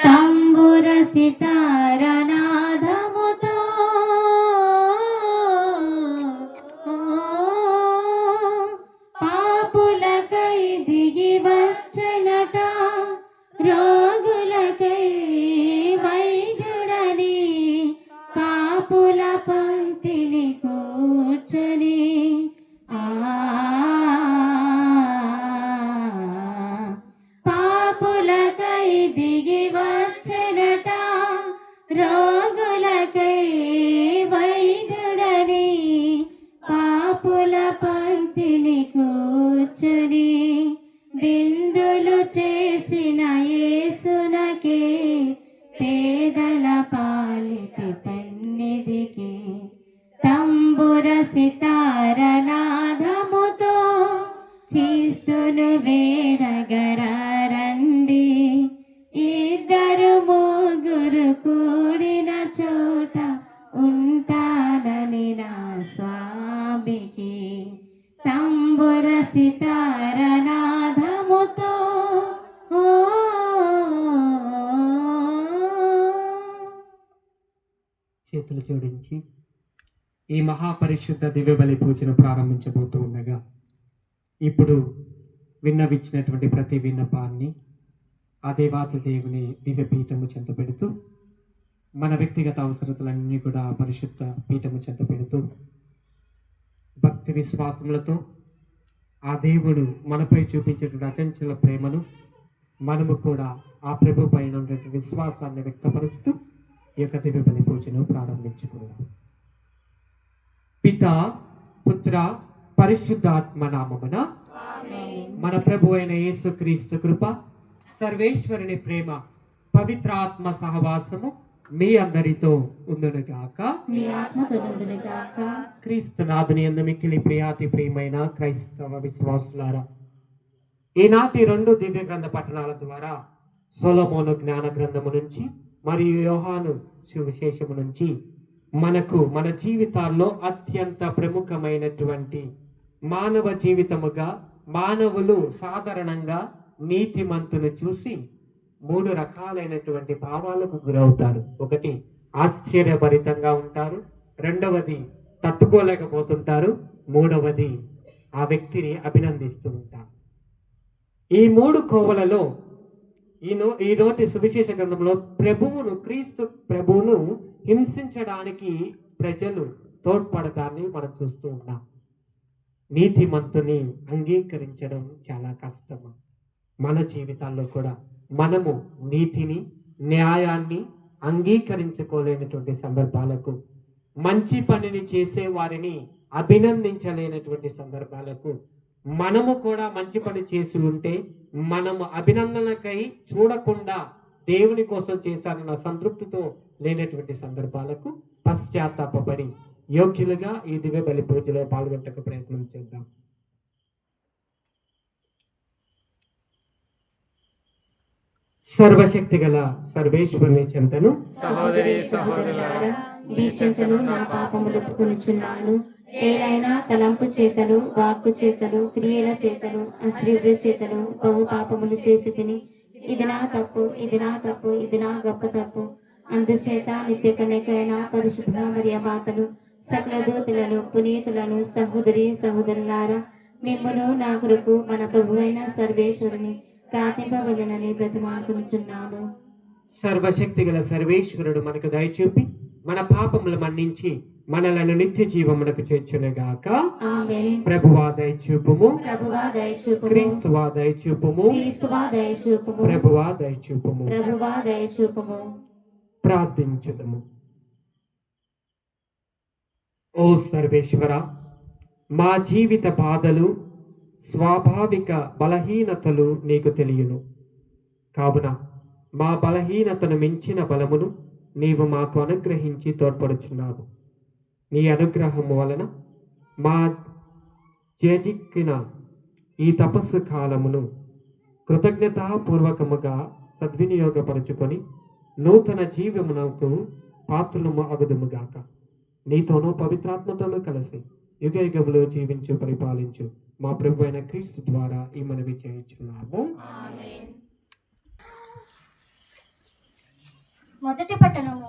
తంబుర సితార నాదముతో పాపులకై దిగి వచ్చనట, రోగులకై వైద్యుడని పాపుల పంక్తిని కూర్చని పాపులకై దిగి వచ్చనట, రోగులకై వైద్యుడని పాపుల పంక్తిని కూర్చని బిందులు చేసిన యేసునకే పేదల పాలిటి పెన్నిదికి తంబుర సితార నాదముతో క్రీస్తును వేడగరండి. ఇద్దరు ముగ్గురు కూడిన చోట ఉంటానని నా స్వామికి తంబుర సితార నాదముతో చేతులు జోడించి ఈ మహాపరిశుద్ధ దివ్య బలి పూజను ప్రారంభించబోతూ ఉండగా ఇప్పుడు విన్నవిచ్చినటువంటి ప్రతి విన్నపాన్ని ఆ దేవాతి దేవుని దివ్య పీఠము చెంత పెడుతూ మన వ్యక్తిగత అవసరతలన్నీ కూడా పరిశుద్ధ పీఠము చెంత పెడుతూ భక్తి విశ్వాసములతో ఆ దేవుడు మనపై చూపించేటువంటి అచంచల ప్రేమను మనము కూడా ఆ ప్రభు పైన ఉన్నటువంటి విశ్వాసాన్ని వ్యక్తపరుస్తూ ఈ యొక్క దివ్య బలి పూజను ప్రారంభించుకున్నాం. పిత పుత్ర పరిశుద్ధాత్మ నామమున మన ప్రభు అయిన యేసుక్రీస్తు కృప, సర్వేశ్వరుని ప్రేమ, పవిత్రాత్మ సహవాసము మీ అందరితో ఉండునుగాక. క్రీస్తునాథుని యందు మిక్కిలి ప్రియాతి ప్రియమైన క్రైస్తవ విశ్వాసులారా, ఈనాటి 2 దివ్య గ్రంథ పఠనాల ద్వారా సొలొమోను జ్ఞాన గ్రంథము నుంచి మరియు యోహాను సువిశేషము నుంచి మనకు మన జీవితాల్లో అత్యంత ప్రముఖమైనటువంటి మానవ జీవితముగా మానవులు సాధారణంగా నీతిమంతును చూసి 3 రకాలైనటువంటి భావాలకు గురవుతారు. ఒకటి, ఆశ్చర్యభరితంగా ఉంటారు. రెండవది, తట్టుకోలేకపోతుంటారు. మూడవది, ఆ వ్యక్తిని అభినందిస్తూ ఉంటారు. ఈ 3 కోవలలో ఈరోజు సువిశేష గ్రంథంలో క్రీస్తు ప్రభువును హింసించడానికి ప్రజలు తోడ్పడటాన్ని మనం చూస్తూ ఉన్నాం. నీతిమంతుని అంగీకరించడం చాలా కష్టం. మన జీవితాల్లో కూడా మనము నీతిని, న్యాయాన్ని అంగీకరించుకోలేనటువంటి సందర్భాలకు, మంచి పనిని చేసే వారిని అభినందించలేనటువంటి సందర్భాలకు, మనము కూడా మంచి పని చేసి ఉంటే మనము అభినందనకై చూడకుండా దేవుని కోసం చేశానన్న సంతృప్తితో లేనటువంటి సందర్భాలకు పశ్చాత్తాపడి యోగ్యులుగా ఈ దివ్య బలి పూజలో పాల్గొనటకు ప్రయత్నం చేద్దాం. సర్వశక్తి గల సర్వేశ్వరుని చెంతను సహోదరి సహోదరులారా, మీ చెంతను నా పాపములు ఒప్పుకొనుచున్నాను. ఏలైనా తలంపు చేతను, వాక్కు చేతను, క్రియల చేతను, అశ్రద్ధ చేతను బహు పాపములు చేసి తిని, ఇది నా తప్పు, ఇది నా తప్పు, ఇది నా గొప్ప తప్పు. అందుచేత నిత్య కన్యకైన పరిశుద్ధ మరియ మాతను, సకల దూతలను, పునీతులను, సహోదరి సహోదరులారా, మిమ్మును నా కొరకు మన ప్రభువైన సర్వేశ్వరుని ప్రార్థింపవలెనని బ్రతిమాలుకొనుచున్నాను. సర్వశక్తి గల సర్వేశ్వరుడు మనకు దయచూపి మన పాపములు మన్నించి మనలను నిత్య జీవమునకు చేర్చునుగాక. ఆమేన్. ప్రభువా దయచూపుము, ప్రభువా దయచూపుము, క్రీస్తువా దయచూపుము, క్రీస్తువా దయచూపుము, ప్రభువా దయచూపుము. ప్రభువా దయచూపుము. ప్రార్థించుదము. ఓ సర్వేశ్వర, మా జీవిత బాధలు, స్వాభావిక బలహీనతలు నీకు తెలియను. కావున మా బలహీనతను మించిన బలమును నీవు మాకు అనుగ్రహించి తోడ్పడుచున్నావు. నీ అనుగ్రహము వలన మా చేజిక్కిన ఈ తపస్సు కాలమును కృతజ్ఞతాపూర్వకముగా సద్వినియోగపరుచుకొని నూతన జీవమునకు పాత్రలము అగుదుముగాక. నీతోనూ పవిత్రాత్మతోనూ కలిసి యుగ యుగములు జీవించు పరిపాలించు మా ప్రభు అయిన క్రీస్తు ద్వారా ఈ మనవి చేయుచున్నాము. మొదటి పట్టణము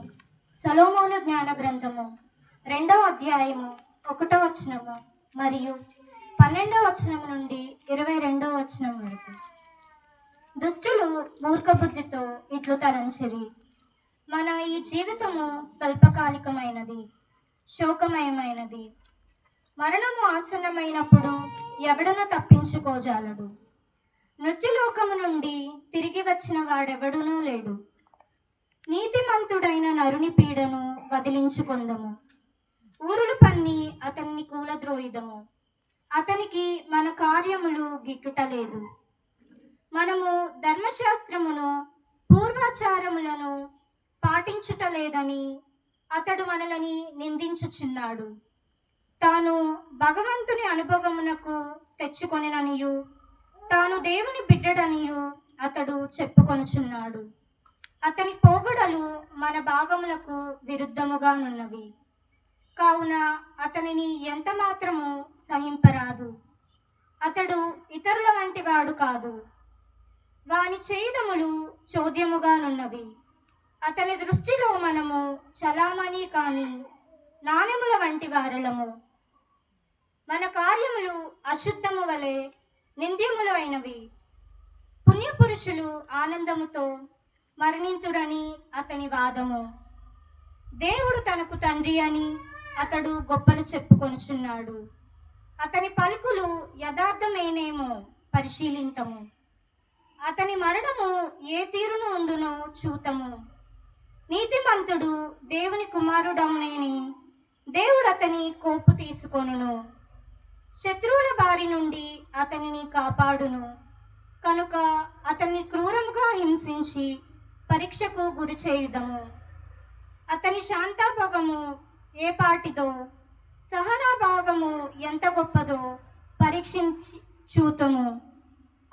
సొలొమోను జ్ఞాన గ్రంథము 2వ అధ్యాయము 1వ వచనము మరియు 12వ వచనము నుండి 22వ వచనం వరకు. దుష్టులు మూర్ఖబుద్ధితో ఇట్లు తలంచిరి, మన ఈ జీవితము స్వల్పకాలికమైనది, శోకమయమైనది. మరణము ఆసన్నమైనప్పుడు ఎవడను తప్పించుకోజాలడు. మృత్యులోకము నుండి తిరిగి వచ్చిన వాడెవడునూ లేడు. నీతిమంతుడైన నరుని పీడను వదిలించుకొందము, ఊరులు పన్ని అతన్ని కూలద్రోయిదము. అతనికి మన కార్యములు గిట్టుటలేదు. మనము ధర్మశాస్త్రమును పూర్వాచారములను పాటించుటలేదని అతడు మనలని నిందించుచున్నాడు. తాను భగవంతుని అనుభవమునకు తెచ్చుకొనిననియు తాను దేవుని బిడ్డడనియు అతడు చెప్పుకొనుచున్నాడు. అతని పోగడలు మన భావములకు విరుద్ధముగానున్నవి. కావున అతనిని ఎంత మాత్రము సహింపరాదు. అతడు ఇతరుల వంటి వాడు కాదు. వాని చేయుదములు చోద్యముగానున్నవి. అతని దృష్టిలో మనము చలామణి కాని నాణెముల వంటి వారలము. మన కార్యములు అశుద్ధము వలె నింద్యములు అయినవి. పుణ్యపురుషులు ఆనందముతో మరణింతురని అతని వాదము. దేవుడు తనకు తండ్రి అని అతడు గొప్పలు చెప్పుకొనుచున్నాడు. అతని పలుకులు యథార్థమేనేమో పరిశీలింతము. అతని మరణము ఏ తీరును ఉండునో చూతము. నీతిమంతుడు దేవుని కుమారుడమునేని దేవుడు అతని కోపు తీసుకొనును. శత్రువుల బారి నుండి అతనిని కాపాడును. కనుక అతన్ని క్రూరంగా హింసించి పరీక్షకు గురి చేయుదము. అతని శాంతాభావము ఏ పాటిదో, సహనాభావము ఎంత గొప్పదో పరీక్షించి చూతము.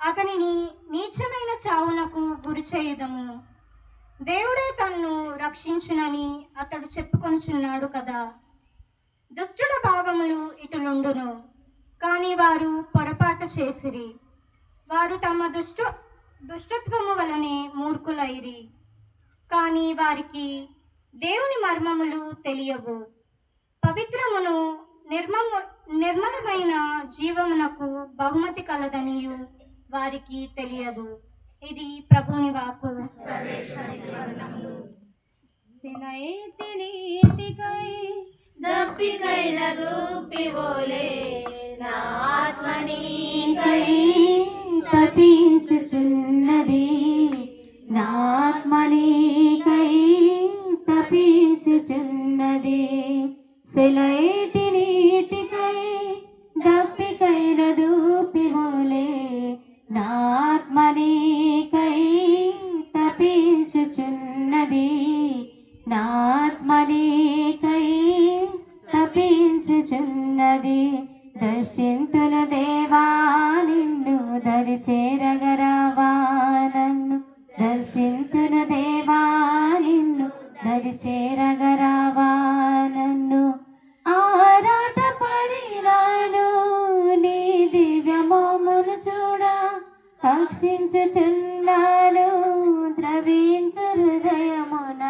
అతనిని నీచమైన చావునకు గురి చేయుదము. దేవుడే తన్ను రక్షించునని అతడు చెప్పుకొనుచున్నాడు కదా. దుష్టుల భావములు ఇటులుండును, కానీ వారు పొరపాటు చేసిరి. వారు తమ దుష్టత్వము వలనే మూర్ఖులైరి. కానీ వారికి దేవుని మర్మములు తెలియవు. పవిత్రమును నిర్మలమైన జీవమునకు బహుమతి కలదనియు వారికి తెలియదు. ఇది ప్రభుని వాక్కు. దప్పికైన దూపివోలే నా ఆత్మ నీకై తపించుచున్నది, నా ఆత్మ నీకై తపించుచున్నది. సెలయేటి నీటికై దప్పికైన దూపివోలే నా ఆత్మ నీకై తపించుచున్నది, నా ఆత్మ నీకై తపించుచున్నది. దర్శింతును దేవా నిన్ను దరి చేరగరావా, నన్ను దర్శింతును దేవా నిన్ను దరి చేరగరావా, నన్ను ఆరాట పడినాను నీ దివ్యమోమును చూడ, రక్షించుచున్నాను ద్రవించు హృదయమున.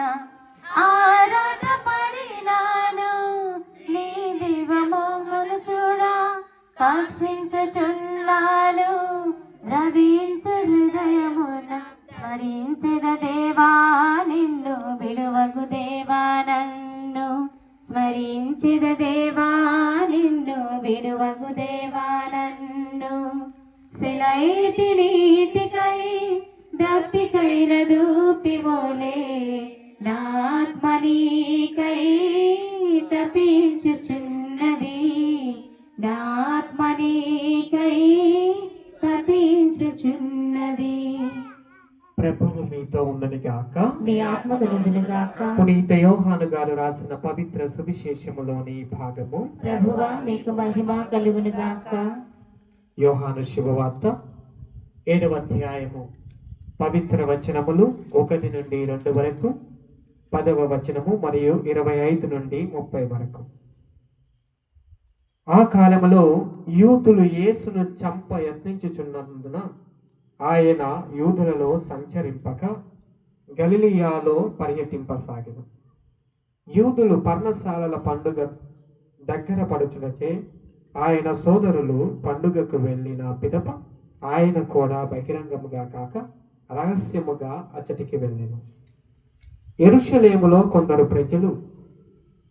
ఆరాట పడినాను నీ దివ్యమోమును చూడ, రక్షించుచున్నాను ద్రవించు హృదయమున. స్మరించిన దేవా నిన్ను విడువగు దేవా, నన్ను స్మరించిన దేవా నిన్ను విడువగు దేవా, నన్ను సెలయేటి నీటికై దప్పికైన దూపివోలే నా ఆత్మ నీకై తపించుచున్నది, నా ఆత్మ నీకై తపించుచున్నది. ప్రభువు మీతో ఉందని గాక. మీ ఆత్మకు నిందునుగాక. పునీత యోహాను గారు రాసిన పవిత్ర సువిశేషములోని భాగము. ప్రభువా మీకు మహిమ కలుగునుగాక. యోహాను శుభవార్త 7వ అధ్యాయము పవిత్ర వచనములు 1 నుండి 2 వరకు, 10వ వచనము మరియు 25 నుండి 30 వరకు. ఆ కాలములో యూదులు యేసును చంప యత్నించుచున్నందున ఆయన యూదులలో సంచరింపక గలిలియాలో పర్యటింపసాగెను. యూదులు పర్ణశాలల పండుగ దగ్గర పడుచునచే ఆయన సోదరులు పండుగకు వెళ్ళిన పిదప ఆయన కూడా బహిరంగముగా కాక రహస్యముగా అచ్చటికి వెళ్ళెను. యెరూషలేములో కొందరు ప్రజలు,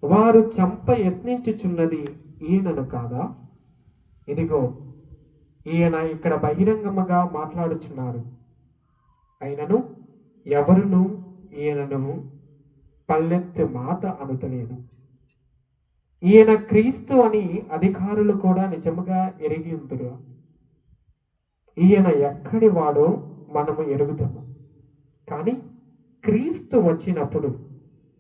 వారు చంప యత్నించుచున్నది ఈయనను కాదా? ఇదిగో ఈయన ఇక్కడ బహిరంగముగా మాట్లాడుచున్నారు. అయినను ఎవరును ఈయనను పల్లెత్తు మాట అనుతలేదు. ఈయన క్రీస్తు అని అధికారులు కూడా నిజముగా ఎరిగి ఉందురు. ఈయన ఎక్కడి వాడో మనము ఎరుగుతాము, కానీ క్రీస్తు వచ్చినప్పుడు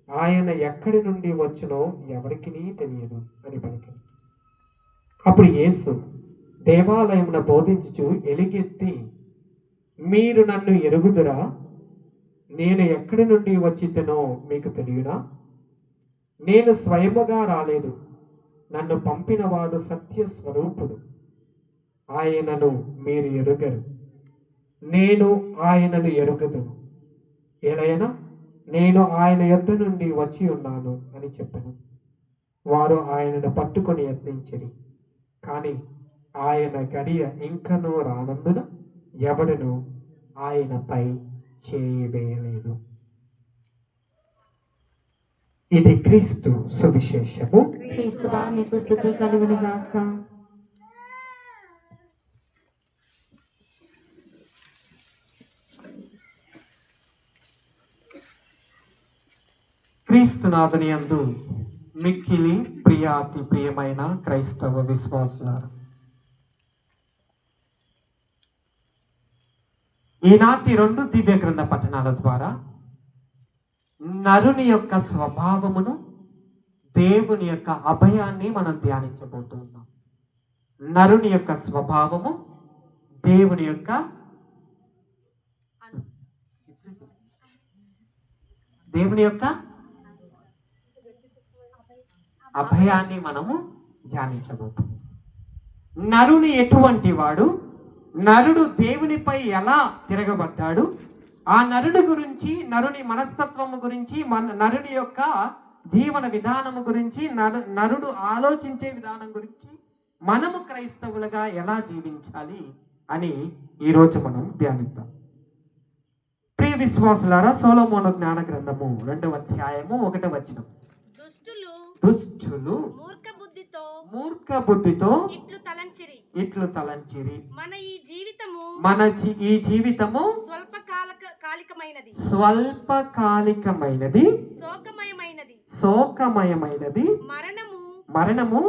ఆయన ఎక్కడి నుండి వచ్చునో ఎవరికి తెలియదు అని పలికింది. అప్పుడు యేసు దేవాలయమున బోధించుచు ఎలుగెత్తి, మీరు నన్ను ఎరుగుదురా? నేను ఎక్కడి నుండి వచ్చితేనో మీకు తెలియదా? నేను స్వయముగా రాలేదు, నన్ను పంపినవాడు సత్య స్వరూపుడు. ఆయనను మీరు ఎరుగరు, నేను ఆయనను ఎరుగుదును. ఎలైనా నేను ఆయన యొద్ద నుండి వచ్చి ఉన్నాను అని చెప్పాను. వారు ఆయనను పట్టుకొని యత్నించిరి, కానీ ఆయన గడియ ఇంకనూ రానందున ఎవడును ఆయనపై చేయి వేయలేదు. ఇది క్రీస్తు సువిశేషము. క్రీస్తువా మీకు స్తుతి కలుగును గాక. క్రీస్తునాథుని యందు మిక్కిలి ప్రియాతి ప్రియమైన క్రైస్తవ విశ్వాసులారు, ఈనాటి 2 దివ్య గ్రంథ పఠనాల ద్వారా నరుని యొక్క స్వభావమును, దేవుని యొక్క అభయాన్ని మనం ధ్యానించబోతున్నాం. నరుని యొక్క స్వభావము, దేవుని యొక్క అభయాన్ని మనము ధ్యానించబోతున్నాం. నరుని ఎటువంటి వాడు, నరుడు దేవునిపై ఎలా తిరగబడ్డాడు, ఆ నరుడు గురించి, నరుని మనస్తత్వము గురించి, నరుని యొక్క జీవన విధానము గురించి, నరుడు ఆలోచించే విధానం గురించి మనము క్రైస్తవులుగా ఎలా జీవించాలి అని ఈరోజు మనం ధ్యానిద్దాం. ప్రియ విశ్వాసులారా, సొలొమోను జ్ఞాన గ్రంథము 2వ అధ్యాయము 1వ వచనం. దుష్టులు మూర్ఖ బుద్ధితో ఇట్లు తలంచిరి. మన ఈ జీవితము స్వల్పకాలికమైనది, శోకమయమైనది. మరణము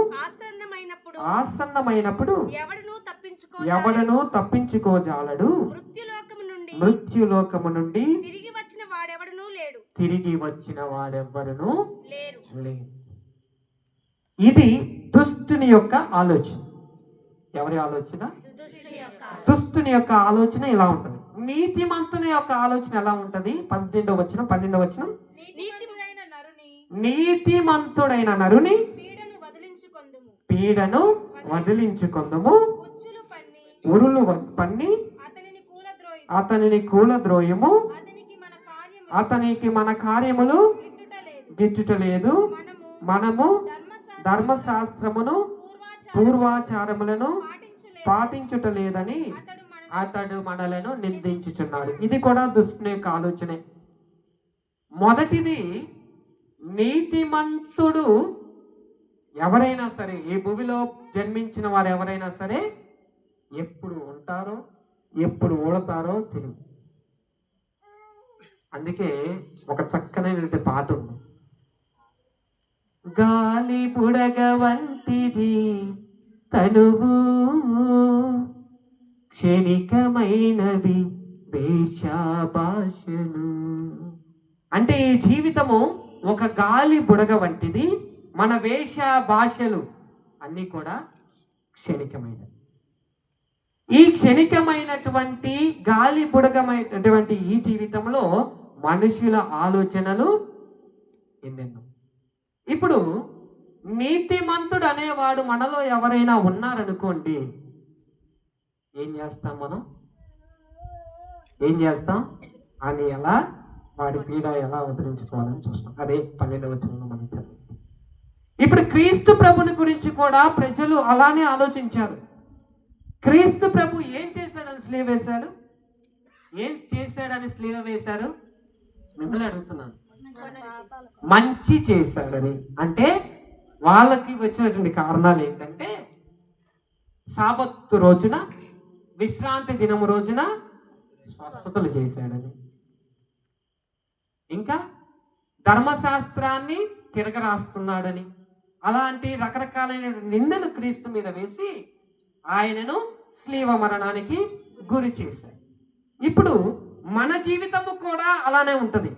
ఆసన్నమైనప్పుడు ఎవడను తప్పించుకోజాలడు. మృత్యులోకము నుండి తిరిగి వచ్చిన వాడెవ్వరును లేరు. ఇది దుష్టుని యొక్క ఆలోచన. ఎవరి ఆలోచన? దుష్టుని యొక్క ఆలోచన ఇలా ఉంటది. నీతిమంతుని యొక్క ఆలోచన ఎలా ఉంటది? 12వ వచనం 12వ వచనం. నీతిమంతుడైన నరుని పీడను వదిలించుకొందుము, ఉరులు పన్ని అతనిని కూలద్రోయము, అతనికి మన కార్యములు గిట్టుటలేదు. మనము ధర్మశాస్త్రమును పూర్వాచారములను పాటించుటలేదని అతడు మనలను నిందించుచున్నాడు. ఇది కూడా దుష్టుని యొక్క ఆలోచనే. మొదటిది, నీతిమంతుడు ఎవరైనా సరే, ఈ భూమిలో జన్మించిన వారు ఎవరైనా సరే ఎప్పుడు ఉంటారో ఎప్పుడు ఓడతారో తెలియదు. అందుకే ఒక చక్కనైనటువంటి పాట ఉంది. గాలి బుడగ వంటిది తనువు, క్షణికమైనవి వేషభాషలు. అంటే ఈ జీవితము ఒక గాలి బుడగ వంటిది. మన వేష భాషలు అన్నీ కూడా క్షణికమైనవి. ఈ క్షణికమైనటువంటి గాలి బుడగమైనటువంటి ఈ జీవితంలో మనుషుల ఆలోచనలు ఎన్నెన్నో. ఇప్పుడు నీతిమంతుడు అనేవాడు మనలో ఎవరైనా ఉన్నారనుకోండి, ఏం చేస్తాం? మనం ఏం చేస్తాం? అని ఎలా వాడి పీడ ఎలా వదిలించుకోవాలని చూస్తాం. అదే 12వ వచనంలో మనం చదివి. ఇప్పుడు క్రీస్తు ప్రభుని గురించి కూడా ప్రజలు అలానే ఆలోచించారు. క్రీస్తు ప్రభు ఏం చేశాడని స్లీవ్ వేశాడు? ఏం చేశాడని స్లీవ్ వేశారు? మిమ్మల్ని అడుగుతున్నాను. మంచి చేశాడని. అంటే వాళ్ళకి వచ్చినటువంటి కారణాలు ఏంటంటే, సాబత్తు రోజున, విశ్రాంతి దినము రోజున స్వస్థతలు చేశాడని, ఇంకా ధర్మశాస్త్రాన్ని తిరగరాస్తున్నాడని, అలాంటి రకరకాలైన నిందలు క్రీస్తు మీద వేసి ఆయనను శిలువ మరణానికి గురి చేశారు. ఇప్పుడు మన జీవితము కూడా అలానే ఉంటది.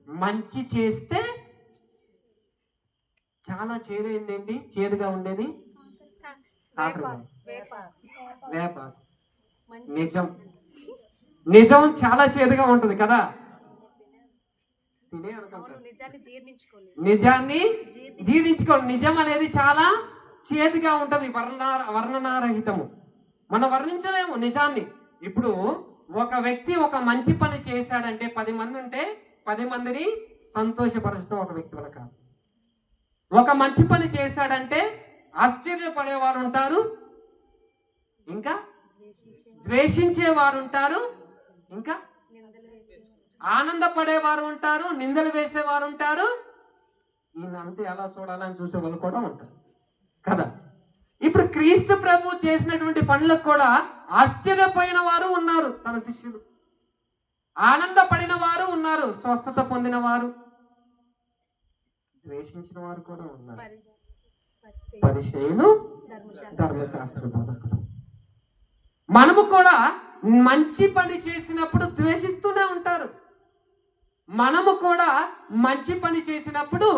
మంచి చేస్తే చాలా చేదైందండి. చేదుగా ఉండేది వేప. నిజం చాలా చేదుగా ఉంటది కదా. నిజాన్ని జీర్ణించుకోండి. నిజం అనేది చాలా చేదుగా ఉంటది, వర్ణనారహితము. మనం వర్ణించలేము నిజాన్ని. ఇప్పుడు ఒక వ్యక్తి ఒక మంచి పని చేశాడంటే 10 మంది ఉంటే 10 మందిని సంతోషపరచడం ఒక వ్యక్తి వల్ల కాదు. ఒక మంచి పని చేశాడంటే ఆశ్చర్యపడేవారు ఉంటారు, ఇంకా ద్వేషించేవారు ఉంటారు, ఇంకా ఆనందపడేవారు ఉంటారు, నిందలు వేసేవారు ఉంటారు, ఈయన అంతే ఎలా చూడాలని చూసే వాళ్ళు కూడా ఉంటారు కదా. ఇప్పుడు క్రీస్తు ప్రభు చేసినటువంటి పనులకు కూడా ఆశ్చర్యపోయిన వారు ఉన్నారు, తన శిష్యులు. ఆనందపడిన వారు ఉన్నారు, స్వస్థత పొందిన వారు. ద్వేషించిన వారు కూడా ఉన్నారు, పరిచయులు, ధర్మశాస్త్ర బోధకులు. మనము కూడా మంచి పని చేసినప్పుడు ద్వేషిస్తూనే ఉంటారు. మనము కూడా మంచి పని చేసినప్పుడు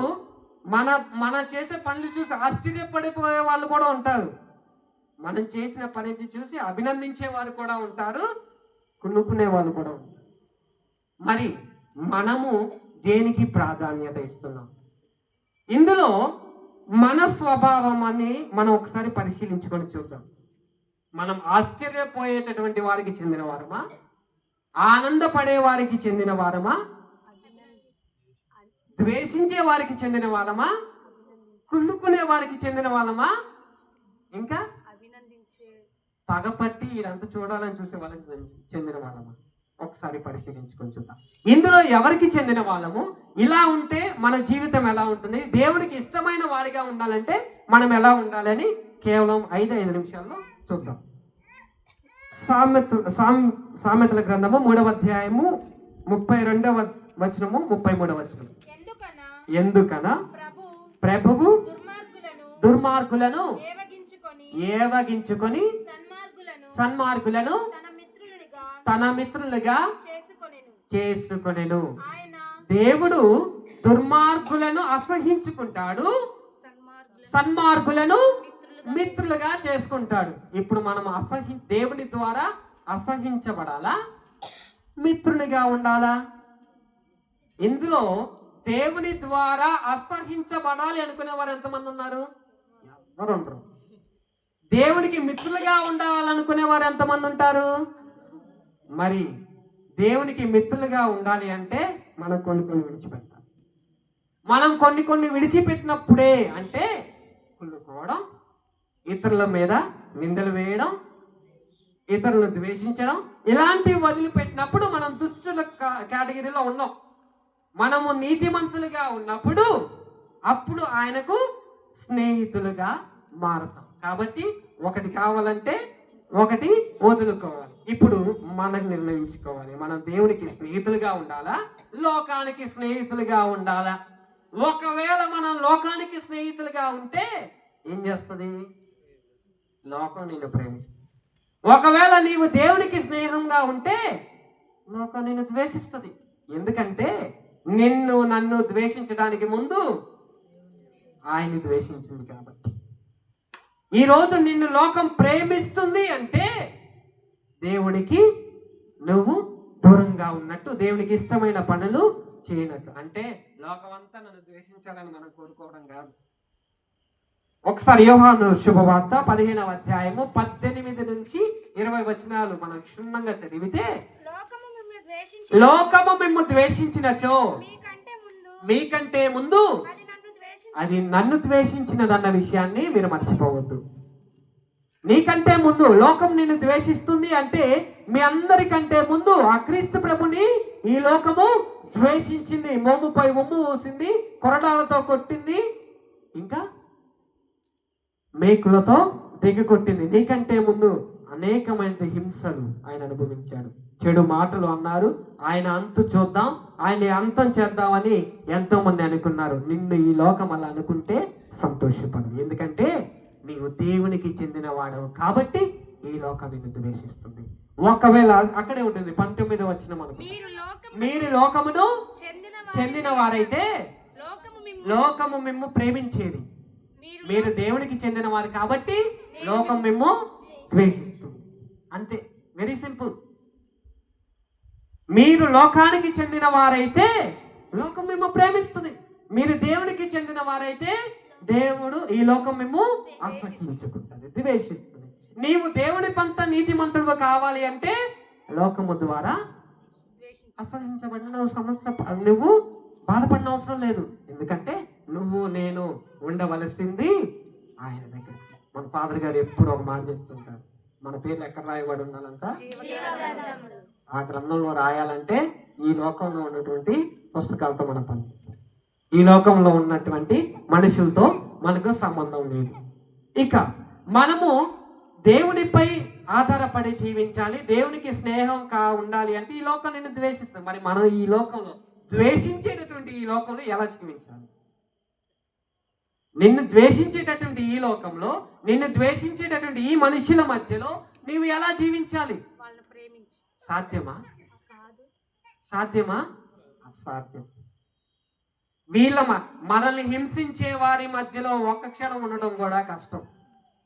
మన చేసే పనులు చూసి ఆశ్చర్యపడిపోయే వాళ్ళు కూడా ఉంటారు. మనం చేసిన పనిని చూసి అభినందించే వారు కూడా ఉంటారు, కుళ్ళుకునే వాళ్ళు కూడా ఉంటారు. మరి మనము దేనికి ప్రాధాన్యత ఇస్తున్నాం? ఇందులో మన స్వభావం అని మనం ఒకసారి పరిశీలించుకొని చూద్దాం. మనం ఆశ్చర్యపోయేటటువంటి వారికి చెందిన వారమా? ఆనందపడే వారికి చెందిన వారమా? ద్వేషించే వారికి చెందిన వాళ్ళమా? కుళ్ళుకునే వారికి చెందిన వాళ్ళమా? ఇంకా పగపట్టి ఇదంతా చూడాలని చూసే వాళ్ళకి చెందిన వాళ్ళమా? ఒకసారి పరిశీలించుకొని చూద్దాం. ఇందులో ఎవరికి చెందిన వాళ్ళము? ఇలా ఉంటే మన జీవితం ఎలా ఉంటుంది? దేవుడికి ఇష్టమైన వారిగా ఉండాలంటే మనం ఎలా ఉండాలని కేవలం 5 నిమిషాల్లో చూద్దాం. సామెతల గ్రంథము 3వ అధ్యాయము 32వ వచనము 33వ వచనం. ఎందుకనా ప్రభువు దుర్మార్గులను ఏవగించుకొని సన్మార్గులను తన మిత్రులుగా చేసుకొనెను. దేవుడు దుర్మార్గులను అసహించుకుంటాడు, సన్మార్గులను మిత్రులుగా చేసుకుంటాడు. ఇప్పుడు మనం దేవుని ద్వారా అసహించబడాలా, మిత్రునిగా ఉండాలా? ఇందులో దేవుని ద్వారా అసహించబడాలి అనుకునే వారు ఎంతమంది ఉన్నారు? ఎవరు ఉండరు. దేవునికి మిత్రులుగా ఉండాలనుకునే వారు ఎంతమంది ఉంటారు? మరి దేవునికి మిత్రులుగా ఉండాలి అంటే మనం కొన్ని విడిచిపెట్టాలి. మనం కొన్ని విడిచిపెట్టినప్పుడే, అంటే కుళ్ళుకోవడం, ఇతరుల మీద నిందలు వేయడం, ఇతరులను ద్వేషించడం, ఇలాంటివి వదిలిపెట్టినప్పుడు మనం దుష్టుల కేటగిరీలో ఉన్నాం. మనము నీతిమంతులుగా ఉన్నప్పుడు అప్పుడు ఆయనకు స్నేహితులుగా మారుతాం. కాబట్టి ఒకటి కావాలంటే ఒకటి వదులుకోవాలి. ఇప్పుడు మనకు నిర్ణయించుకోవాలి, మనం దేవునికి స్నేహితులుగా ఉండాలా, లోకానికి స్నేహితులుగా ఉండాలా? ఒకవేళ మనం లోకానికి స్నేహితులుగా ఉంటే ఏం చేస్తుంది? లోకం నిన్ను ప్రేమిస్తుంది. ఒకవేళ నీవు దేవునికి స్నేహంగా ఉంటే లోకం నిన్ను ద్వేషిస్తుంది. ఎందుకంటే నన్ను ద్వేషించడానికి ముందు ఆయన్ని ద్వేషించింది కాబట్టి. ఈరోజు నిన్ను లోకం ప్రేమిస్తుంది అంటే దేవుడికి నువ్వు దూరంగా ఉన్నట్టు, దేవునికి ఇష్టమైన పనులు చేయనట్టు. అంటే లోకం అంతా నన్ను ద్వేషించాలని మనం కోరుకోవడం కాదు. ఒకసారి యోహాను శుభవార్త 15వ అధ్యాయము 18 నుంచి 20 వచనాలు మనం క్షుణ్ణంగా చదివితే, ద్వేషించి లోకము మిమ్ము ద్వేషించినచో మీకంటే ముందు అది నన్ను ద్వేషించినదన్న విషయాన్ని మీరు మర్చిపోవద్దు. నీకంటే ముందు లోకం నిన్ను ద్వేషిస్తుంది అంటే మీ అందరికంటే ముందు ఆ క్రీస్తు ప్రభుని ఈ లోకము ద్వేషించింది. మోముపై ఉమ్ము ఊసింది, కొరడాలతో కొట్టింది, ఇంకా మేకులతో దిగకొట్టింది. నీకంటే ముందు అనేకమైన హింసలు ఆయన అనుభవించాడు. చెడు మాటలు అన్నారు, ఆయన అంతు చూద్దాం, ఆయన అంతం చేద్దామని ఎంతో మంది అనుకున్నారు. నిన్ను ఈ లోకం అలా అనుకుంటే సంతోషపడు, ఎందుకంటే నీవు దేవునికి చెందిన వాడవు కాబట్టి ఈ లోకం నిన్ను ద్వేషిస్తుంది. ఒకవేళ అక్కడే ఉంటుంది 19వ వచనం మనకు, మీరు లోకమును చెందిన వారైతే లోకము మిమ్ము ప్రేమించేది. మీరు దేవునికి చెందిన వారు కాబట్టి లోకం మిమ్ము ద్వేషిస్తుంది. అంతే, వెరీ సింపుల్. మీరు లోకానికి చెందిన వారైతే లోకం మిమ్ము ప్రేమిస్తుంది. మీరు దేవునికి చెందిన వారైతే దేవుడు ఈ లోకం మిమ్ము అసహించుకుంటుంది, ద్వేషిస్తుంది. నీవు దేవుని పంట నీతిమంతుడు కావాలి అంటే లోకము ద్వారా అసహించబడిన నువ్వు బాధపడిన అవసరం లేదు. ఎందుకంటే నువ్వు నేను ఉండవలసింది ఆయన దగ్గర. మన ఫాదర్ గారు ఎప్పుడు ఒక మాట చెప్తుంటారు, మన పేర్లు ఎక్కడ రాయబడి ఉండాలంట, ఆ గ్రంథంలో రాయాలంటే ఈ లోకంలో ఉన్నటువంటి పుస్తకాలతో మన పని, ఈ లోకంలో ఉన్నటువంటి మనుషులతో మనకు సంబంధం లేదు. ఇక మనము దేవునిపై ఆధారపడి జీవించాలి, దేవునికి స్నేహం ఉండాలి అంటే ఈ లోకం నిన్ను ద్వేషిస్తుంది. మరి మనం ఈ లోకంలో ద్వేషించేటటువంటి ఈ లోకంలో ఎలా జీవించాలి? నిన్ను ద్వేషించేటటువంటి ఈ లోకంలో, నిన్ను ద్వేషించేటటువంటి ఈ మనుషుల మధ్యలో నీవు ఎలా జీవించాలి? సాధ్యమా? సాధ్యమా? అసాధ్యం. వీళ్ళ మనల్ని హింసించే వారి మధ్యలో ఒక్క క్షణం ఉండడం కూడా కష్టం.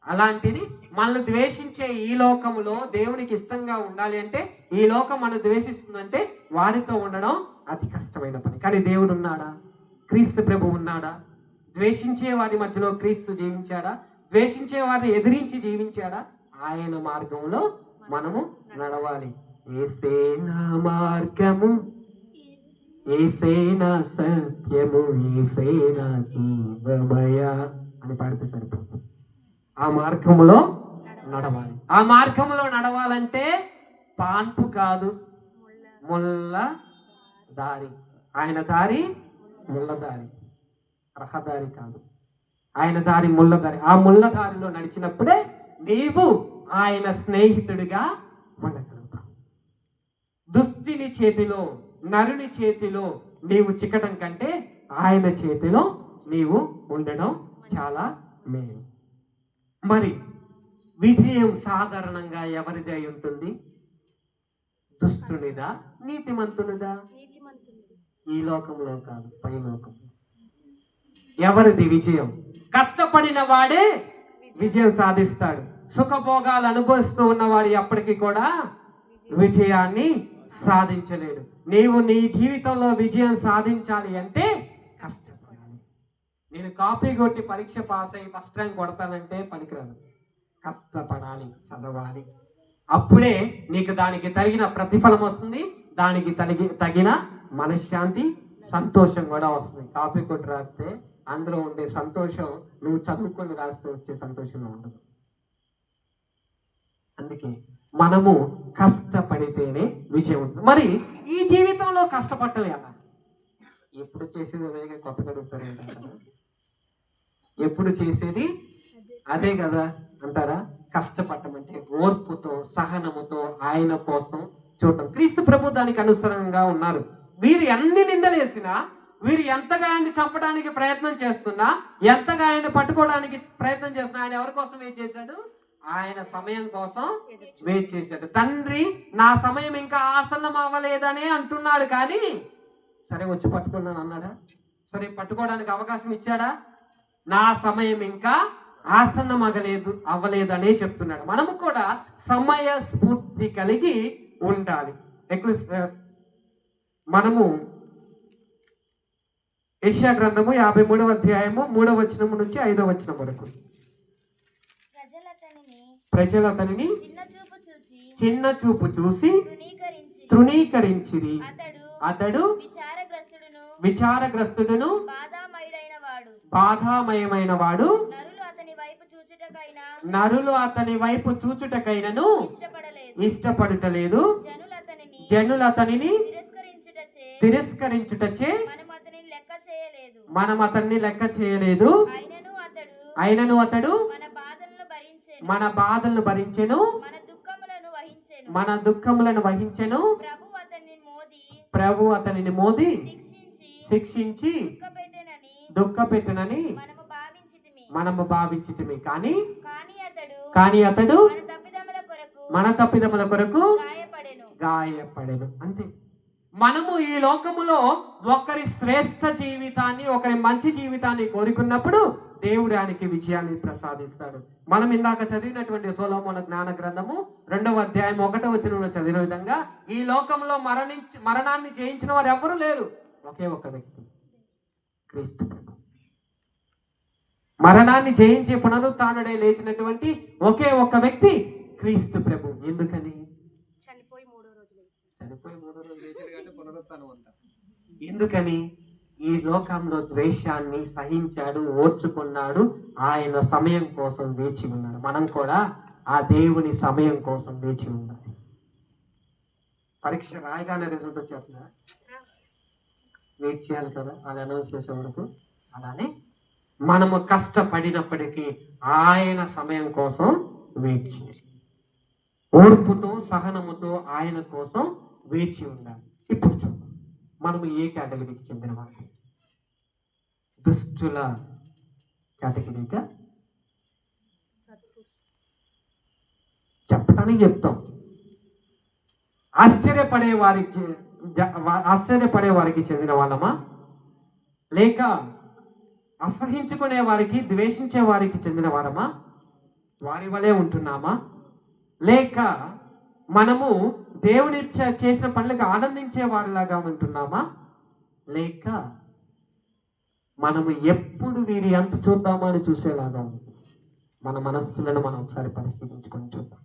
అలాంటిది మనల్ని ద్వేషించే ఈ లోకంలో దేవునికి ఇష్టంగా ఉండాలి అంటే, ఈ లోకం మనం ద్వేషిస్తుందంటే వారితో ఉండడం అతి కష్టమైన పని. కానీ దేవుడు ఉన్నాడా? క్రీస్తు ప్రభు ఉన్నాడా? ద్వేషించే వారి మధ్యలో క్రీస్తు జీవించాడా? ద్వేషించే వారిని ఎదిరించి జీవించాడా? ఆయన మార్గంలో మనము నడవాలి. ఏసేనా మార్గము, ఏసేనా సత్యము, ఏసేనా జీవమయ అని పాడితే సరిపోతుంది. ఆ మార్గంలో నడవాలి. ఆ మార్గంలో నడవాలంటే పాన్పు కాదు, ముళ్ళ దారి. ఆయన దారి ముళ్ళ దారి, రహదారి కాదు. ఆయన దారి ముళ్ళ దారి. ఆ ముళ్ళ దారిలో నడిచినప్పుడే నీవు ఆయన స్నేహితుడిగా ఉండగలుగుతావు. దుష్టుని చేతిలో, నరుని చేతిలో నీవు చిక్కటం కంటే ఆయన చేతిలో నీవు ఉండడం చాలా మేలు. మరి విజయం సాధారణంగా ఎవరిది అయి ఉంటుంది? దుష్టునిదా, నీతిమంతునిదా? ఈ లోకంలో కాదు, పై లోకంలో. ఎవరిది విజయం? కష్టపడిన వాడే విజయం సాధిస్తాడు. సుఖభోగాలు అనుభవిస్తూ ఉన్నవాడు ఎప్పటికీ కూడా విజయాన్ని సాధించలేడు. నీవు నీ జీవితంలో విజయం సాధించాలి అంటే కష్టపడాలి. నేను కాపీ కొట్టి పరీక్ష పాస్ అయ్యి ఫస్ట్ ర్యాంక్ కొడతానంటే పనికిరాదు. కష్టపడాలి, చదవాలి. అప్పుడే నీకు దానికి తగిన ప్రతిఫలం వస్తుంది, దానికి తగిన మనశ్శాంతి, సంతోషం కూడా వస్తుంది. కాపీ కొట్టి రాస్తే అందులో ఉండే సంతోషం నువ్వు చదువుకొని రాస్తే వచ్చే సంతోషంలో ఉండదు. అందుకే మనము కష్టపడితేనే విజయం ఉంటుంది. మరి ఈ జీవితంలో కష్టపడటం ఎలా? ఎప్పుడు చేసేది అదే, కొత్తగా అడుగుతారు ఏంటంటారా? ఎప్పుడు చేసేది అదే కదా అంటారా? కష్టపడటం అంటే ఓర్పుతో, సహనముతో ఆయన కోసం చూడటం. క్రీస్తు ప్రభు దానికి అనుసరంగా ఉన్నారు. వీరు ఎన్ని నిందలు వేసినా, వీరు ఎంతగా ఆయన్ని చంపడానికి ప్రయత్నం చేస్తున్నా, ఎంతగా ఆయన పట్టుకోవడానికి ప్రయత్నం చేస్తున్నా, ఆయన ఎవరి కోసం వెయిట్ చేశాడు? ఆయన సమయం కోసం వెయిట్ చేశాడు. తండ్రి నా సమయం ఇంకా ఆసన్నం అవ్వలేదనే అంటున్నాడు, కానీ సరే వచ్చి పట్టుకున్నాను అన్నాడా? సరే పట్టుకోవడానికి అవకాశం ఇచ్చాడా? నా సమయం ఇంకా ఆసన్నం అవ్వలేదు అనే చెప్తున్నాడు. మనము కూడా సమయ స్ఫూర్తి కలిగి ఉండాలి. మనము యెషయా గ్రంథము 53వ అధ్యాయము 3వ వచనం నుంచి 5వ వచనం వరకు. ప్రజలు అతనిని చిన్న చూపు చూసి తృణీకరించిరి. అతడు అతడు విచారగ్రస్తుడును విచారగ్రస్తుడును బాధామయమైన వాడు, నరులు అతని వైపు చూచుటకైనా నరులు అతని వైపు చూచుటకైనను ఇష్టపడుటలేదు. జనులు అతనిని తిరస్కరించుటచే మనం అతన్ని లెక్క చేయలేదు. అయినను అతడు మన బాధలను భరించెను, మన దుఃఖములను వహించెను. ప్రభు అతనిని మోది శిక్షించి దుఃఖపెట్టునని మనము భావించితిమి. కానీ అతడు మన తప్పిదముల కొరకు గాయపడెను. అంతే. మనము ఈ లోకములో ఒకరి శ్రేష్ఠ జీవితాన్ని, ఒకరి మంచి జీవితాన్ని కోరుకున్నప్పుడు దేవుడు ఆయనకి విజయాన్ని ప్రసాదిస్తాడు. మనం ఇందాక చదివినటువంటి సొలొమోను జ్ఞాన గ్రంథము 2వ అధ్యాయం 1వ వచనంలో చదివిన విధంగా ఈ లోకంలో మరణాన్ని జయించిన వారు ఎవరు లేరు, ఒకే ఒక వ్యక్తి, క్రీస్తు ప్రభు. మరణాన్ని జయించి పునరుత్థానుడై లేచినటువంటి ఒకే ఒక వ్యక్తి క్రీస్తు ప్రభు. ఎందుకని? చనిపోయి మూడో రోజు లేచాడు కాబట్టి పునరుత్థానం అంట. ఎందుకని? ఈ లోకంలో ద్వేషాన్ని సహించాడు, ఓర్చుకున్నాడు, ఆయన సమయం కోసం వేచి ఉన్నాడు. మనం కూడా ఆ దేవుని సమయం కోసం వేచి ఉండాలి. పరీక్ష రాయగానే రిజల్ట్ వచ్చేస్తుందా? వెయిట్ చేయాలి కదా అది అనౌన్స్ చేసే వరకు. అలానే మనము కష్టపడినప్పటికీ ఆయన సమయం కోసం వెయిట్ చేయాలి. ఓర్పుతో సహనముతో ఆయన కోసం వేచి ఉండాలి. ఇప్పుడు చూద్దాం, మనము ఏ కేటగిరీకి చెందిన వాళ్ళు? దుష్టుల కేటగిరీగా చెప్పడానికి చెప్తాం. ఆశ్చర్యపడే వారికి చెందిన వాళ్ళమా, లేక అసహించుకునే వారికి, ద్వేషించే వారికి చెందిన వారమా? వారి వలె ఉంటున్నామా? లేక మనము దేవుని చేసిన పనులకు ఆనందించే వారిలాగా ఉంటున్నామా? లేక మనము ఎప్పుడు వీరి అంత చూద్దామా అని చూసేలాగా ఉంటుంది? మన మనస్సులను మనం ఒకసారి పరిశీలించుకొని చూద్దాం.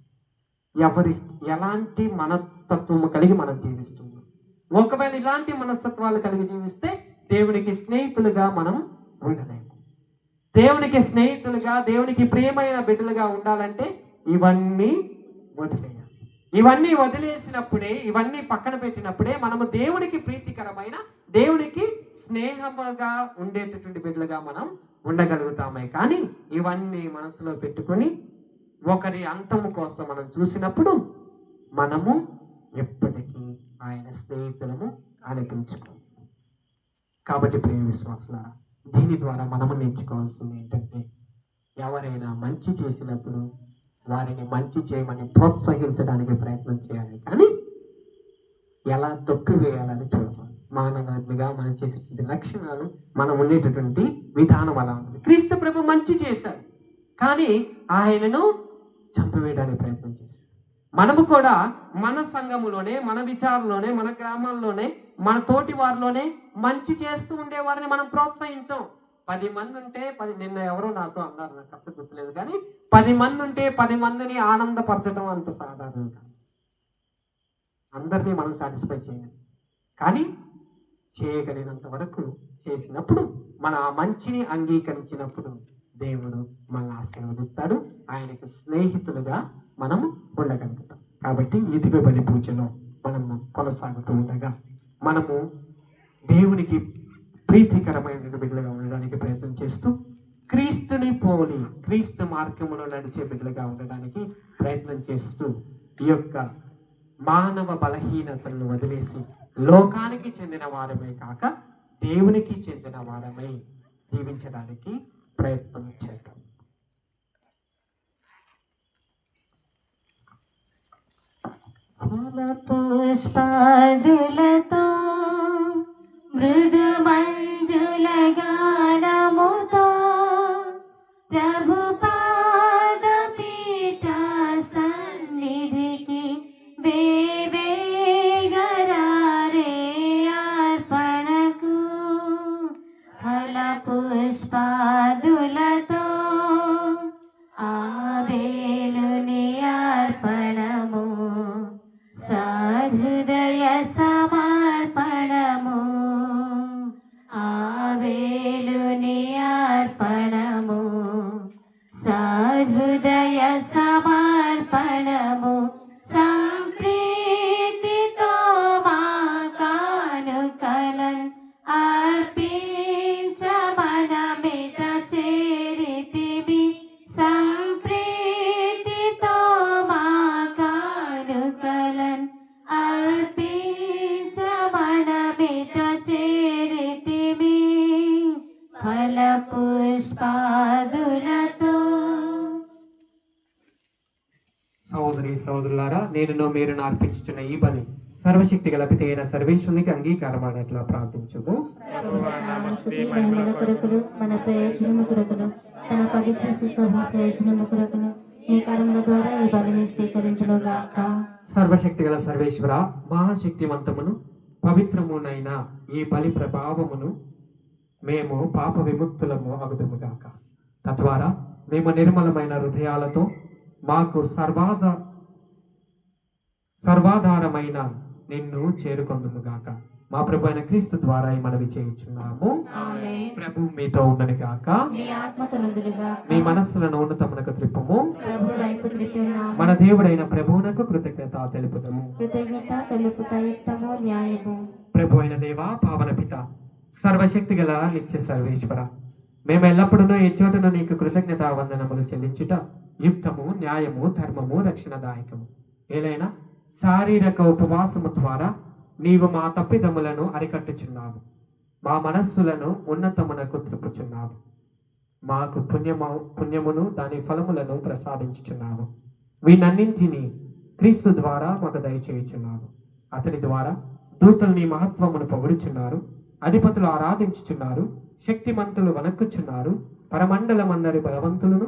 ఎలాంటి మనస్తత్వము కలిగి మనం జీవిస్తున్నాం? ఒకవేళ ఇలాంటి మనస్తత్వాలు కలిగి జీవిస్తే దేవునికి స్నేహితులుగా మనం ఉండలేము. దేవునికి స్నేహితులుగా, దేవునికి ప్రియమైన బిడ్డలుగా ఉండాలంటే ఇవన్నీ వదిలేయాలి. ఇవన్నీ వదిలేసినప్పుడే, ఇవన్నీ పక్కన పెట్టినప్పుడే మనము దేవునికి ప్రీతికరమైన, దేవునికి స్నేహముగా ఉండేటటువంటి బిడ్డలుగా మనం ఉండగలుగుతామే. కానీ ఇవన్నీ మనసులో పెట్టుకొని ఒకరి అంతము కోసం మనం చూసినప్పుడు మనము ఎప్పటికీ ఆయన స్నేహితులము అనిపించుకోము. కాబట్టి ప్రియ విశ్వాసులారా, దీని ద్వారా మనము నేర్చుకోవాల్సింది ఏంటంటే, ఎవరైనా మంచి చేసినప్పుడు వారిని మంచి చేయమని ప్రోత్సహించడానికి ప్రయత్నం చేయాలి, కానీ ఎలా తొక్కు వేయాలని చూడాలి. మానవాత్మగా మనం చేసేటువంటి లక్షణాలు, మనం ఉండేటటువంటి విధానం అలా ఉంటుంది. క్రీస్తు ప్రభు మంచి చేశారు, కానీ ఆయనను చంపివేయడానికి ప్రయత్నం చేశారు. మనము కూడా మన సంఘములోనే, మన విచారంలోనే, మన గ్రామాల్లోనే, మన తోటి వారిలోనే మంచి చేస్తూ ఉండే వారిని మనం ప్రోత్సహించాం. 10 మంది ఉంటే నిన్న ఎవరో నాతో అన్నారు, నాకు అప్పుడు గుర్తులేదు, కానీ 10 మంది ఉంటే 10 మందిని ఆనందపరచడం అంత సాధారణం కాదు. అందరినీ మనం సాటిస్ఫై చేయాలి, కానీ చేయగలిగినంత వరకు చేసినప్పుడు, మన ఆ మంచిని అంగీకరించినప్పుడు దేవుడు మనల్ని ఆశీర్వదిస్తాడు. ఆయనకు స్నేహితులుగా మనము ఉండగలుగుతాం. కాబట్టి ఈ దివ్య బలి పూజలో మనము కొనసాగుతూ ఉండగా మనము దేవునికి ప్రీతికరమైన బిడ్డలుగా ఉండడానికి ప్రయత్నం చేస్తూ, క్రీస్తుని పోలి క్రీస్తు మార్గములో నడిచే బిడ్డలుగా ఉండడానికి ప్రయత్నం చేస్తూ, ఈ యొక్క మానవ బలహీనతలను వదిలేసి లోకానికి చెందిన వారమే కాక దేవునికి చెందిన వారమై జీవించడానికి ప్రయత్నం చేద్దాం. పుష్పాదులతో మృదు మంజుల గానముతో ప్రభు పాదపీఠ సన్నిధికి వేవేగరారే అర్పణకు ఫల పుష్పాదులతో ఆబేలుని అర్పణము సహృదయ కలన్ అర్పించ మనమిట చేరితిమి సంప్రీతితో మా కానుకలన్ అర్పించ మనమిట చేరితిమి ఫల పుష్పాదులతో. సహోదరి సహోదరులారా, నేను మీరు అర్పించుచున్న ఈ బలి సర్వశక్తి గల పిత అయిన సర్వేశ్వరునికి అంగీకారమైనట్లు ప్రార్థించుము. మహిమల కొరకును మన ప్రయోజనము కొరకును తన పవిత్ర సుశోభ ప్రయోజనము కొరకును ఈ కర్మల ద్వారా ఈ బలిని స్వీకరించును గాక. సర్వశక్తి గల సర్వేశ్వర, మహాశక్తివంతమును పవిత్రమునైన ఈ బలి ప్రభావమును మేము పాప విముక్తులము అగుదుము గాక. తద్వారా మేము నిర్మలమైన హృదయాలతో మాకు సర్వాధారమైన నిన్ను చేరుకొందుము గాక. మా ప్రభు అయిన క్రీస్తు ద్వారా ఈ మనవి చేయుచున్నాము. ప్రభు మీతో ఉండను గాక. మీ ఆత్మతోనుండును గాక. మీ మనస్సులను ఉన్నతమునకు త్రిప్పుము. ప్రభు వైపు త్రిప్పి ఉన్నాము. మన దేవుడైన ప్రభువునకు కృతజ్ఞత తెలుపుదము. కృతజ్ఞత తెలుపుట యుక్తము న్యాయము. ప్రభు అయిన దేవా, పావన పిత, సర్వశక్తి గల నిత్య సర్వేశ్వర, మేము ఎల్లప్పుడూ ఈ చోటును నీకు కృతజ్ఞత వందనములు చెల్లించుట యుక్తము, న్యాయము, ధర్మము, రక్షణదాయకము. ఏలైనా శారీరక ఉపవాసము ద్వారా నీవు మా తప్పిదములను అరికట్టుచున్నావు, మా మనస్సులను ఉన్నతమునకు త్రిప్పుచున్నావు, మాకు పుణ్యమును దాని ఫలములను ప్రసాదించుచున్నావు. వీటన్నింటినీ క్రీస్తు ద్వారా మాకు దయచేయుచున్నావు. అతని ద్వారా దూతలు నీ మహత్వమును పొగుడుచున్నారు, అధిపతులు ఆరాధించుచున్నారు, శక్తిమంతులు వణక్కుచున్నారు, పరమండలమందరి బలవంతులను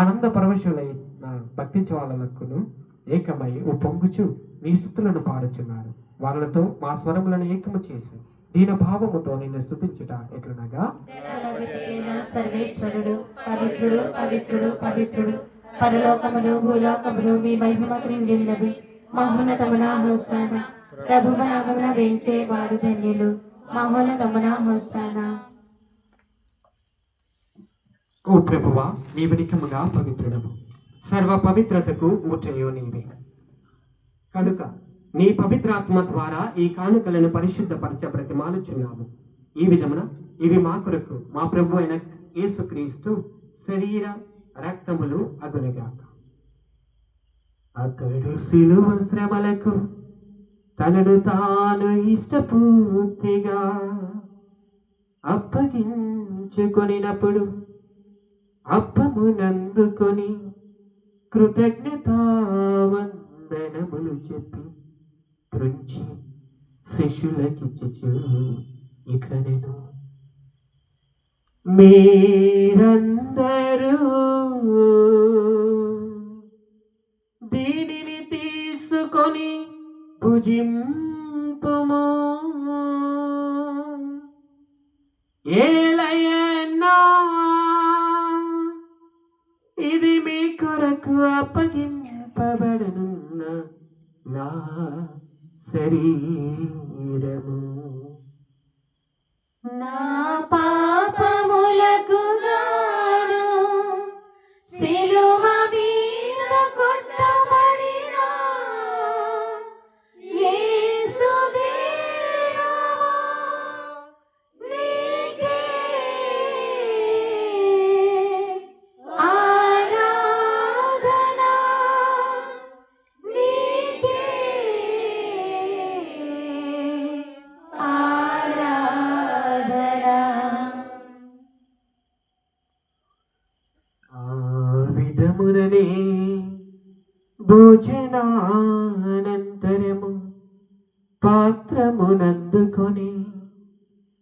ఆనంద పరవశులైన భక్తి జ్వాలలకును ఏకమై ఉప్పొంగుచు నీ స్తుతులను పాడుచున్నారు. వాళ్ళతో మా స్వరములను ఏకము చేసి దీన భావముతో నిన్ను స్తుతించుట ఎట్లనగా, సర్వేశ్వరుడు పవిత్రుడు పవిత్రుడు పవిత్రుడు, పరలోకములు భూలోకములు మీ మహిమ క్రిండినవి. మహోన్నతమున హోసానా, ప్రభువు నామమున వేంచే వారు ధన్యులు. మహోన్నతమున హోసానా. ఓ ప్రభువా, నీవు నికముగా పవిత్రుడము, సర్వ పవిత్రతకు ఊటయో నీవే. కనుక నీ పవిత్రాత్మ ద్వారా ఈ కానుకలను పరిశుద్ధపరచ బ్రతిమాలుచున్నాము. ఈ విధమున ఇవి మా కొరకు మా ప్రభు అయిన యేసుక్రీస్తు శరీర రక్తములు అగునగాక. అతడు శిలువ శ్రమలకు తనను తాను ఇష్టపూర్తిగా అప్పగించుకొనినప్పుడు అప్పమునందుకొని కృతజ్ఞతావందనములు చెప్పి త్రుంచి శిష్యులకిచ్చుచు ఇట్లనెను, మీరందరూ దీనిని తీసుకొని భుజింపుము. ఏలయన్నా ఇది మీ కొరకు అప్పగింపబడనున్న నా శరీరము. నా పాపములకు గాను శిలువ మీద కొట్టబడిన యేసు దేవా, నీకే ఆరాధన, నీకే ఆరాధన. ఆ విధముననే భోజనానంతరము పాత్రమునందుకొని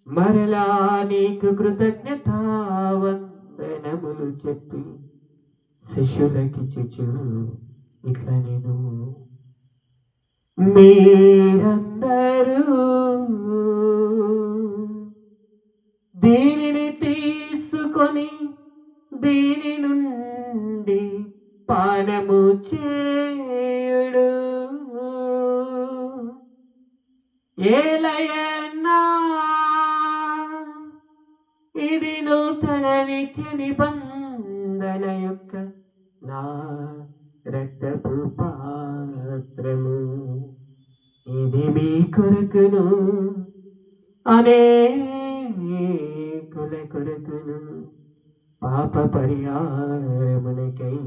మరలా నీకు కృతజ్ఞతావందనములు చెప్పి శిష్యులకిచ్చుచు ఇట్లనెను, మీరందరూ దీనిని తీసుకొని దీని నుండి పానము చేయుడు. ఏలయన్నా ఇది నూతన నిత్య నిబంధన యొక్క నా రక్తపు పాత్రము. ఇది మీ కొరకును అనేకుల కొరకును పాప పరిహారమునకై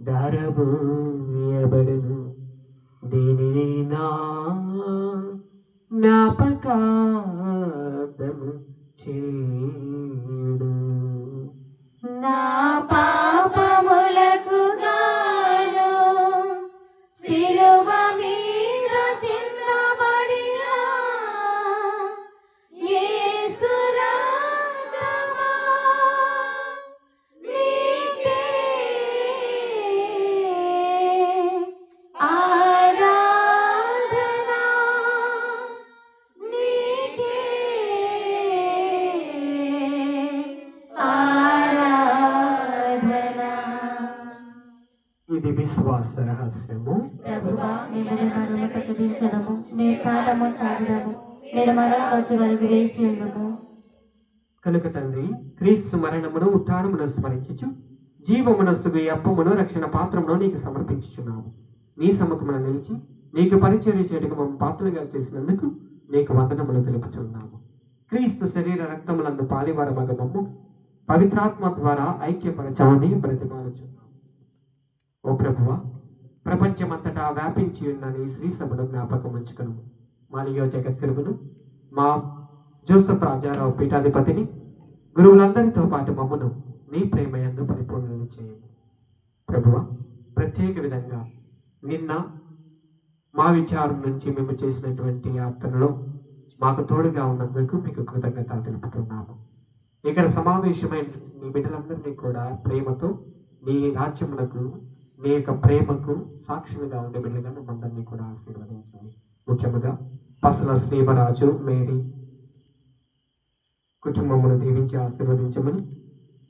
దారబోయబడును. దీనిని నా జ్ఞాపకార్థము చేయుడు. నా పాపములకు గాను శిలువ మీద చిందబడిన యేసు రక్తమా, నీకే ఆరాధన, నీకే ఆరాధన. ఇది విశ్వాస రహస్యము. ప్రభువా, మిమ్మల్ని మరల ప్రకటించదము, మేము పాఠము చాటుదము, నేను మరల వచ్చే వరకు వేచి ఉండము. కనుక తండ్రి, క్రీస్తు మరణమును ఉత్థానమును స్మరించుచు జీవమునస్సుకు ఈ అప్పమును రక్షణ పాత్రమును నీకు సమర్పించుచున్నాము. నీ సముఖమున నిలిచి నీకు పరిచర్య చేయటకు మమ్మ పాత్రలుగా చేసినందుకు నీకు వందనములు తెలుపుచున్నాము. క్రీస్తు శరీర రక్తములందు పాలివార మగమమ్ము పవిత్రాత్మ ద్వారా ఐక్యపరచమని బ్రతిమాలుచున్నాము. ఓ ప్రభువా, ప్రపంచమంతటా వ్యాపించి ఉన్న నీ శ్రీ సభను జ్ఞాపకం ఉంచుకును. మాలియో జగద్గురువును, మా జోసఫ్ రాజారావు పీఠాధిపతిని, గురువులందరితో పాటు మమ్మను నీ ప్రేమయందు పరిపూర్ణులను చేయము. ప్రభువా, ప్రత్యేక విధంగా నిన్న మా విచారం నుంచి మేము చేసినటువంటి యాత్రలో మాకు తోడుగా ఉన్నందుకు మీకు కృతజ్ఞత తెలుపుతున్నాము. ఇక్కడ సమావేశమైన నీ బిడ్డలందరినీ కూడా ప్రేమతో నీ రాజ్యమునకు, నీ యొక్క ప్రేమకు సాక్షులుగా ఉండే బిడ్డగా మనందరినీ కూడా ఆశీర్వదించండి. ముఖ్యంగా పసల శ్రీవరాజు, మేరీ కుటుంబమును దీవించి ఆశీర్వదించమని,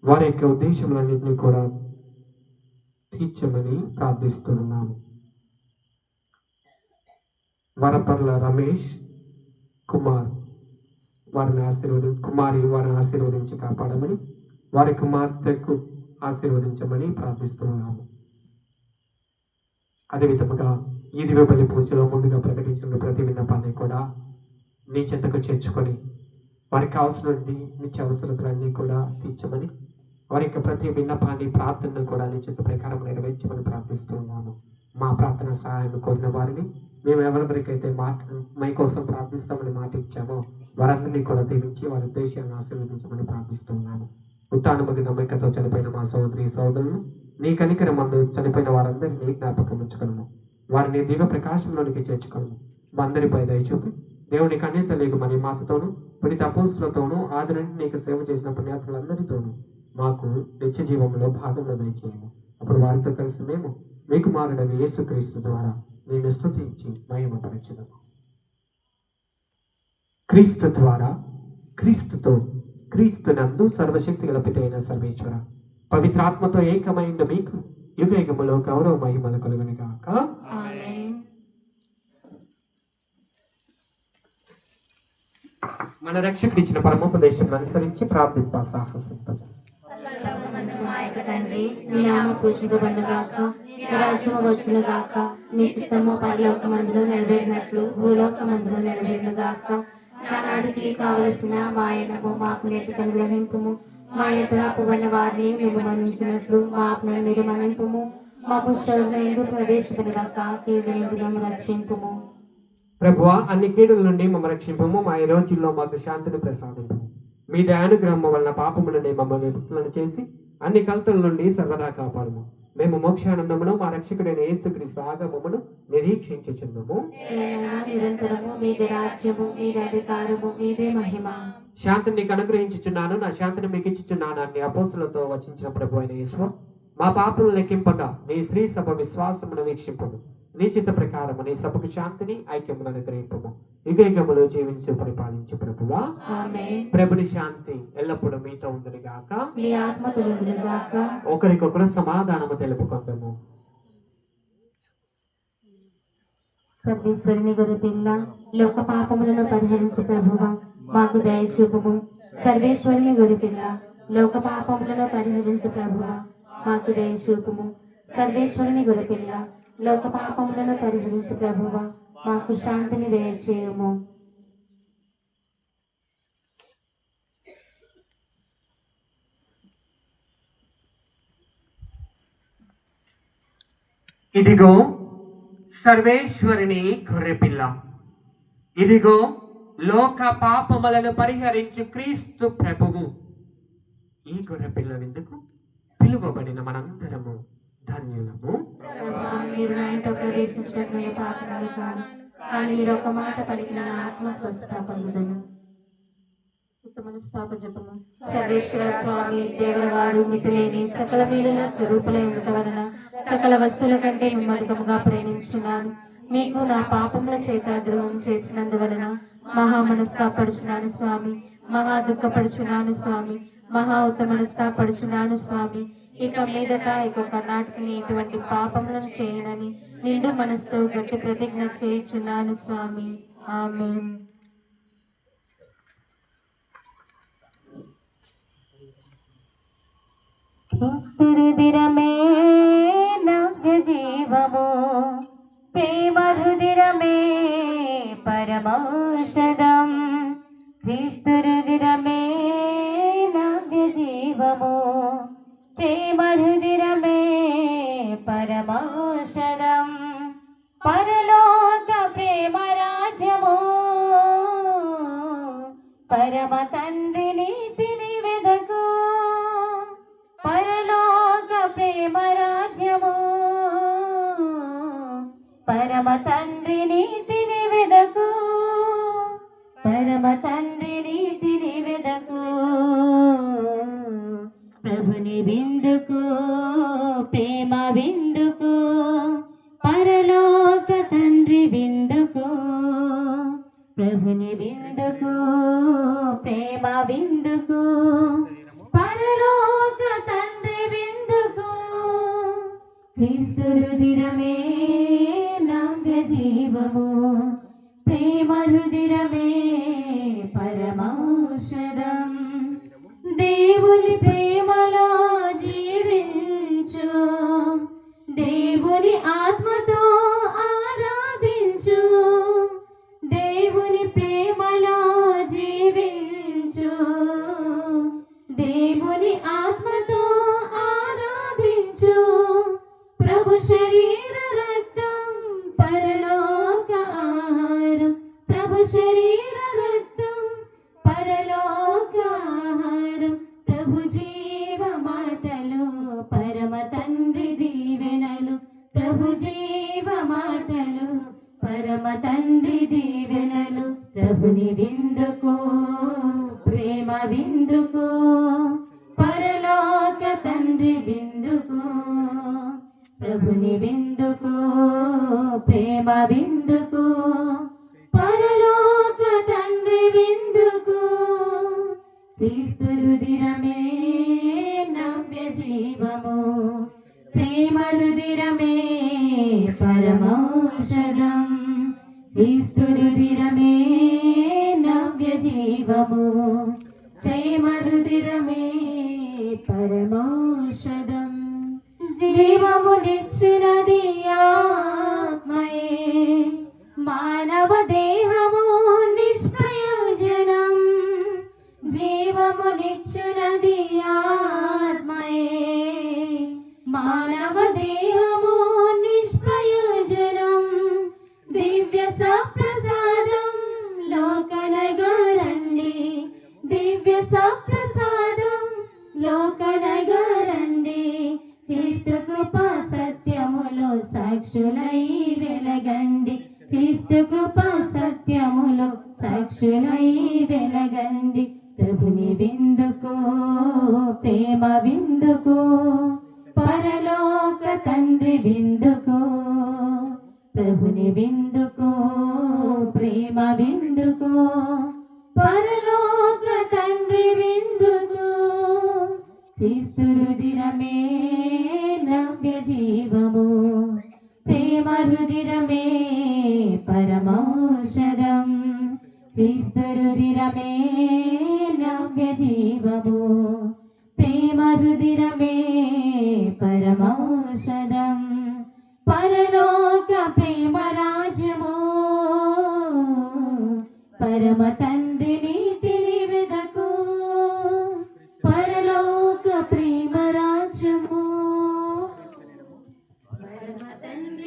వారి యొక్క ఉద్దేశములన్నింటినీ కూడా తీర్చమని ప్రార్థిస్తున్నాము. వరపర్ల రమేష్ వారిని ఆశీర్వదించి కాపాడమని, వారి కుమార్తెకు ఆశీర్వదించమని ప్రార్థిస్తున్నాము. అదేవిధముగా ఈ దివ్య బలి పూజలో ముందుగా ప్రకటించిన ప్రతి విన్నపాన్ని కూడా నీ చెంతకు చేర్చుకొని వారికి కావాల్సిన నిత్య అవసరతలన్నీ కూడా తీర్చమని, వారి యొక్క ప్రతి విన్నపాన్ని ప్రార్థనను కూడా నీ చెంత ప్రకారం నెరవేర్చమని ప్రార్థిస్తున్నాము. మా ప్రార్థన సహాయం కోరిన వారిని మేము ఎవరెవరికైతే మై కోసం ప్రార్థిస్తామని మాట ఇచ్చామో వారందరినీ కూడా దీవించి వారి ఉద్దేశాలను ఆశీర్వదించమని ప్రార్థిస్తున్నాము. ఉత్తానముకి నమ్మకతో చనిపోయిన మా సోదరి సోదరులను నీ కనికర మందు చనిపోయిన వారందరినీ జ్ఞాపకం ఉంచుకును. వారిని దివ్య ప్రకాశంలోనికి చేర్చుకును. మా అందరిపై దయచూపి దేవుని కన్యత లేకు మన మాతతోనూ పునీత అపోస్తులతోనూ ఆది నుండి నీకు సేవ చేసిన పుణ్యాత్ములందరితోనూ మాకు నిత్య జీవంలో భాగంలో దయచేయము. అప్పుడు వారితో కలిసి మేము మీ కుమారుడైన యేసుక్రీస్తు ద్వారా నేను స్తుతించి మహిమపరచుదము. క్రీస్తు ద్వారా, క్రీస్తుతో, క్రీస్తునందు సర్వశక్తి గల పితైన సర్వేశ్వర పవిత్రాత్మతో ఏకమైన మీకు యుగ యుగములో గౌరవ మహిమలు కలుగును గాక. ఆమేన్. మన రక్షకుడు ఇచ్చిన పరమోపదేశం అనుసరించి ప్రార్థింప సాహసింప. మా యొక్క తండ్రి, మీ నామము పూజింపబడుగాక, మీ రాజ్యము వచ్చునుగాక, మీ చిత్తము పరలోకమందులో నెరవేరినట్లు భూలోకమందులో నెరవేరునుగాక. నానాటికి కావలసిన మా ఆయనము మాకు నేర్పి అనుగ్రహింపుము. మా యొక్క అప్పుబడిన వారిని మేము మన్నించినట్లు మా అప్పులను మీరు మన్నింపుము. మా పుస్తకం ఎందుకు ప్రవేశపెనగాక, కీడులను రక్షింపుము. ప్రభువా, అన్ని కీడుల నుండి మమ్మల్ని రక్షింపము. మా ఈ రోజుల్లో మాకు శాంతిని ప్రసాదింపము. మీ దయానుగ్రహం వలన పాపము నుండి మమ్మల్ని విముక్తులను చేసి అన్ని కలతల నుండి సర్వదా కాపాడము. మేము మోక్షానందమును మా రక్షకుడైన యేసుక్రీస్తు ఆగమమును నిరీక్షించుచున్నాము. నిరంతరము మీదే రాజ్యము, మీదే అధికారము, మీదే మహిమ. శాంతిని నీకు అనుగ్రహించుచున్నాను, నా శాంతిని మీకు ఇచ్చుచున్నాను అని అపోస్తులతో వచించిన ప్రభు అయిన యేసు, మా పాపలను లెక్కింపగా నీ స్త్రీ సభ విశ్వాసమును వీక్షింపము. నీ చిత్త ప్రకారము నీ సభకు శాంతిని ఐక్యమును అనుగ్రహింపము. యుగయుగములు జీవించి పరిపాలించు ప్రభువా. ఆమేన్. ప్రభుని శాంతి ఎల్లప్పుడూ మీతో ఉండును గాక. మీ ఆత్మతో ఉండునుగాక. ఒకరికొకరు సమాధానము తెలుపుకొందము. సర్వేశ్వరుని గొర్రెపిల్ల, లోక పాపములను పరిహరించు ప్రభువా, మాకు దయచూపుము. సర్వేశ్వరుని గొర్రెపిల్ల, లోక పాపములను పరిహరించు ప్రభువా, మాకు దయచూపుము. సర్వేశ్వరుని గొర్రెపిల్ల, లోక పాపములను పరిహరించు ప్రభువా, మాకు శాంతిని దయచేయుము. ఇదిగో సర్వేశ్వరుని గొర్రెపిల్ల, ఇదిగో లోక పాపములను పరిహరించు క్రీస్తు ప్రభువు. ఈ గొర్రెపిల్ల విందుకు పిలువబడిన మనందరము ధన్యులము. మీరు నా ఇంట ప్రవేశించడం పాత్రలు కాను, కానీ మీరు ఒక మాట పలికిన నా ఆత్మ స్వస్థత పొందుదను. మనస్తాప జపము. సర్వేశ్వర స్వామి దేవుడవారు మితిలేని సకల మేలుల స్వరూపులై ఉండటం వలన సకల వస్తువుల కంటే మిమ్మల్ని అధికముగా ప్రేమించున్నాను. మీకు నా పాపముల చేత ద్రోహం చేసినందువలన మహా మనస్తాపడుచున్నాను స్వామి, మహా దుఃఖపడుచున్నాను స్వామి, మహా ఉత్తమనస్తాపడుచున్నాను స్వామి. ఇక మీదట ఇకొక నాటికి ఇటువంటి పాపములను చేయనని నిండు మనసుతో గట్టి ప్రతిజ్ఞ చేయుచున్నాను స్వామి. ఆమేన్. క్రీస్తురుదిరమే నవ్య జీవము, ప్రేమ హృదిరమే పరమౌషధం. క్రీస్తురుదిరమే నవ్య జీవము, ప్రేమ హృదిరమే పరమౌషధం. పరలోక ప్రేమ రాజ్యము, పరమ తండ్రి నీతిని వెదకు. పరలోక ప్రేమ రాజ్యము, పరమ తండ్రి నీతిని వెదకు. పరమ తండ్రి నీతిని వెదకు. ప్రభుని విందుకు, ప్రేమ విందుకు, పరలోక తండ్రి విందుకు. ప్రభుని విందుకు, ప్రేమ విందుకు, పరలోక తండ్రి విందుకు. క్రీస్తు రుదిరమే నవ్య జీవము, ప్రేమ రుదిరమే పరమౌషధం. దేవుని ప్రేమలో జీవించు, దేవుని ఆత్మతో ఆరాధించు. దేవుని ప్రేమలో జీవించు, దేవుని ఆత్మతో ఆరాధించు. ప్రభు శరీర రక్తం పరలోక ఆహారం, ప్రభు శరీర రక్తం పరలోక ఆహారం. ప్రభు జీవ మాటలు, పరమ తండ్రి దీవెనలు. ప్రభు జీవ మాటలు, పరమ తండ్రి దీవెనలు. ప్రభుని విందుకు, ప్రేమ విందుకు, పరలోక తండ్రి విందుకు. ప్రభుని విందుకు, ప్రేమ విందుకు, పరలోక తండ్రి విందుకు. క్రీస్తు రుదిరమే నవ్య జీవము, ప్రేమ రుదిరమే పరమౌషధం. క్రీస్తు రుదిరమే నవ్య జీవము, ప్రేమ రుదిరమే పరమౌషధం. జీవమునిచ్చినది ఆత్మయే, మానవ దేహము నిష్ప్రయోజనం. జీవమునిచ్చినది ఆత్మయే, మానవ దేహము నిష్ప్రయోజనం. దివ్య సప్రసాదం లోకనగరండి, దివ్య సప్రసాదం లోకనగరండి. క్రీస్తు కృపా సత్యములో సాక్షులై వెలగండి. క్రీస్తు కృపా సత్యములో సాక్షులై వెలగండి. ప్రభుని విందుకు, ప్రేమ విందుకు, పరలోక తండ్రి విందుకు. ప్రభుని విందుకు, ప్రేమ విందుకు, పరలోక తండ్రి విందుకు. క్రీస్తు రుదిరమే నవ్య జీవము, ప్రేమ రుదిరమే పరమౌషధం. క్రీస్తు రుదిరమే నవ్య జీవము, ప్రేమ రుదిరమే పరమౌషధం. పరలోక ప్రేమ రాజ్యము, పరమ తండ్రి నీతిని వెదకు. పరలోక ప్రేమ రాజ్యము, పరమ తండ్రి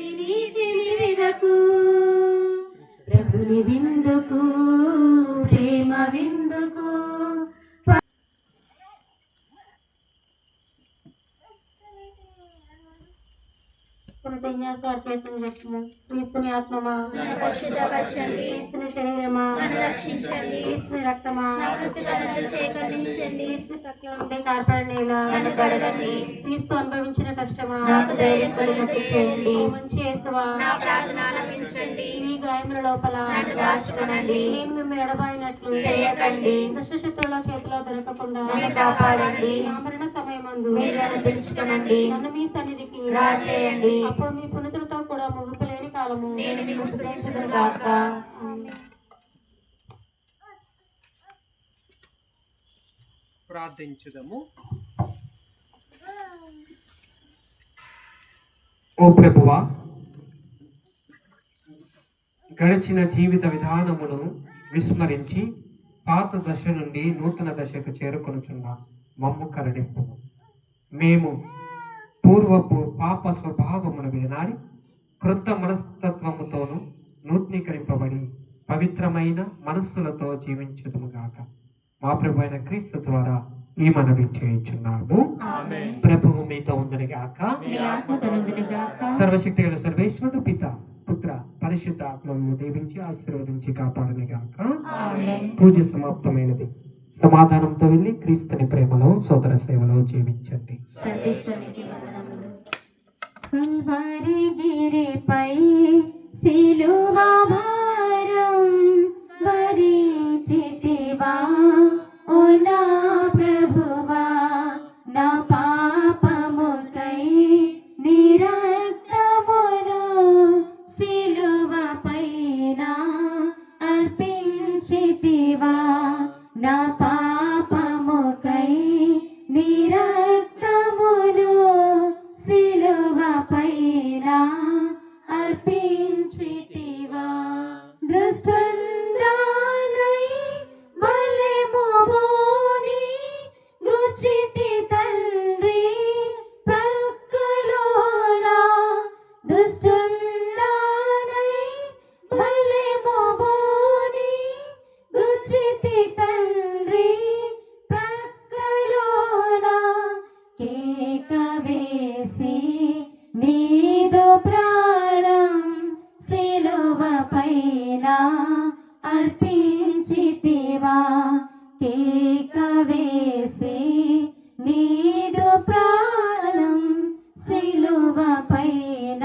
సన్యాసాలు చేసిన చెప్పము. క్రీస్తుని ఆత్మమా క్రీస్తుని శరీరమా క్రీస్తుని రక్తమా క్రీస్తు పట్ల ఉండే కార్పణేలా నన్ను కడగండి. క్రీస్తు అనుభవించిన కష్టమా నాకు ధైర్యం కలిగినట్లు చేయండి. మంచి యేసువా మీ గాయముల లోపల నన్ను దాచుకొనండి. నేను మిమ్మల్ని ఎడబాయినట్లు చేయకండి. దుష్టశత్రుల చేతిలో దొరకకుండా నన్ను కాపాడండి. నా మరణ సమయమందు మీరు నన్ను పిలుచుకొనండి. నన్ను మీ సన్నిధికి రాచేయండి. అప్పుడు మీ పునీతులతో కూడా ముగింపు లేని కాలము నేను మిమ్మల్ని స్తుతించుదును గాక. ప్రార్థించుదము. ఓ ప్రభువా, గడిచిన జీవిత విధానమును విస్మరించి పాత దశ నుండి నూతన దశకు చేరుకొనుచున్న మమ్ము కరుణింపు. మేము పూర్వపు పాప స్వభావమును వినాడి క్రొత్త మనస్తత్వముతోను నూతనీకరింపబడి పవిత్రమైన మనస్సులతో జీవించుదుముగాక. మా ప్రభు అయిన క్రీస్తు ద్వారా ఈ మనవి చేయించున్నాము. ప్రభువు మీతో ఉందనిగాక. సర్వశక్తి గల సర్వేశ్వరుడు పిత పుత్ర పరిశుద్ధాత్మను దీవించి ఆశీర్వదించి కాపాడనిగాక. పూజ సమాప్తమైనది. సమాధానంతో వెళ్ళి క్రీస్తుని ప్రేమలో సోదర సేవలో జీవించండి. కల్వరిగిరిపై సిలువ భారం భరించితివా ఓ నా ప్రభువా. నా పాపముకై నీ రక్తమును సిలువ పైన అర్పించితివా. నా పాపముకై నీ రక్తమును సిలువ పైన అర్పించితివా. దృష్టుండానై బలెమోని గుర్చితి తండ్రి ప్రక్కలోనా. దుష్టుండానై బలెమోని గుర్చితి తండ్రి ప్రక్కలోనా. కేక వేసి నీదు ప్రాణం సిలువ పైన అర్పించితివా. కేక వేసి నీదు ప్రాణం సిలువ పైన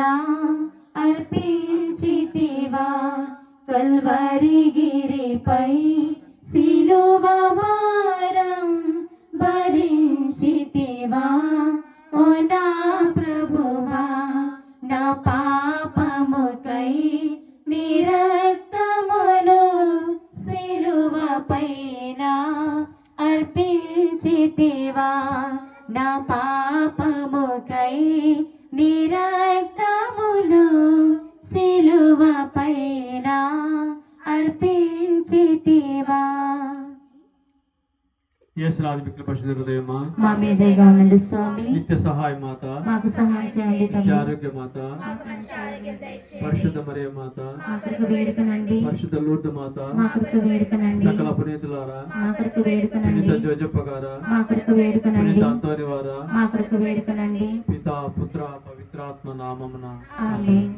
అర్పించితివా. కల్వరిగిరిపై సిలువ భారం భరించితివా ఓ నా ప్రభువా. నా పాపముకై నీ రక్తమును సిలువ పైన అర్పించితివా. నా పాపముకై నీ రక్తమును సిలువ పైన అర్పించితివా. యేసురాజు మిక్కిలి పరిశుద్ధ హృదయమా, మా మీదగా ఉండండి స్వామి. నిత్య సహాయ మాత, మాకు సహాయం చేయండి నిత్య తల్లి. ఆరోగ్య మాత, పరిశుద్ధ మరియ మాత, మా కొరకు వేడుకనండి. పరిశుద్ధ లూర్దు మాత, మా కొరకు వేడుకనండి. సకల పునీతులారా, మా కొరకు వేడుకనండి. పునీత జోజప్ప గారా, మా కొరకు వేడుకనండి. పునీత అంతోని వారా, మా కొరకు వేడుకనండి. పితా పుత్ర పవిత్రాత్మ నామమున ఆమేన్.